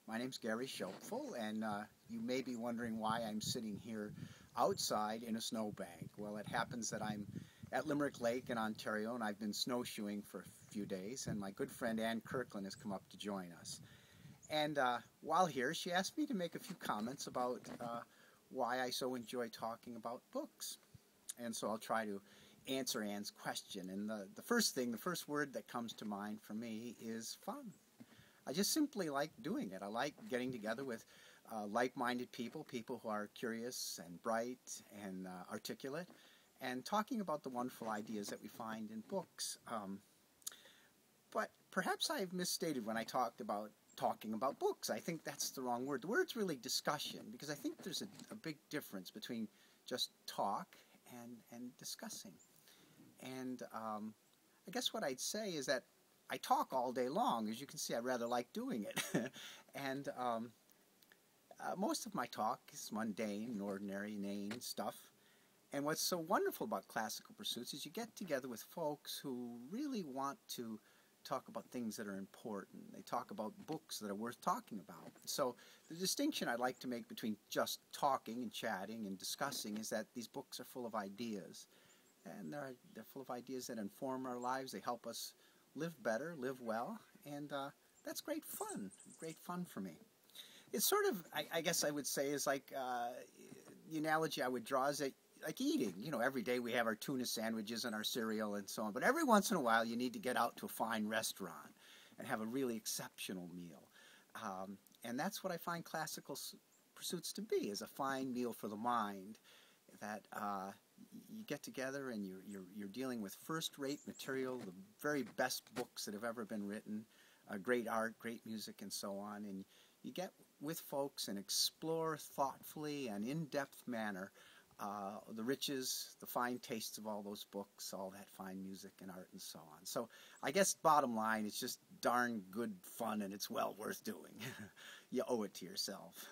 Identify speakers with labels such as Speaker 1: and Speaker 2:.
Speaker 1: My name's Gary Schoepfel, and you may be wondering why I'm sitting here outside in a snowbank. Well, it happens that I'm at Limerick Lake in Ontario, and I've been snowshoeing for a few days, and my good friend Ann Kirkland has come up to join us. And while here, she asked me to make a few comments about why I so enjoy talking about books. And so I'll try to answer Ann's question. And the first word that comes to mind for me is fun. I just simply like doing it. I like getting together with like-minded people, people who are curious and bright and articulate, and talking about the wonderful ideas that we find in books. But perhaps I've misstated when I talked about talking about books. I think that's the wrong word. The word's really discussion, because I think there's a big difference between just talk and discussing. And I guess what I'd say is that I talk all day long. As you can see, I rather like doing it. And most of my talk is mundane, ordinary, inane stuff. And what's so wonderful about classical pursuits is you get together with folks who really want to talk about things that are important. They talk about books that are worth talking about. So the distinction I'd like to make between just talking and chatting and discussing is that these books are full of ideas. And they're full of ideas that inform our lives. They help us live better, live well, and that's great fun for me. It's sort of, I guess I would say, is like the analogy I would draw is that like eating. You know, every day we have our tuna sandwiches and our cereal and so on, but every once in a while you need to get out to a fine restaurant and have a really exceptional meal. And that's what I find classical pursuits to be, is a fine meal for the mind that you get together and you're dealing with first-rate material, the very best books that have ever been written, great art, great music, and so on. And you get with folks and explore thoughtfully and in-depth manner the riches, the fine tastes of all those books, all that fine music and art and so on. So I guess bottom line, it's just darn good fun, and it's well worth doing. You owe it to yourself.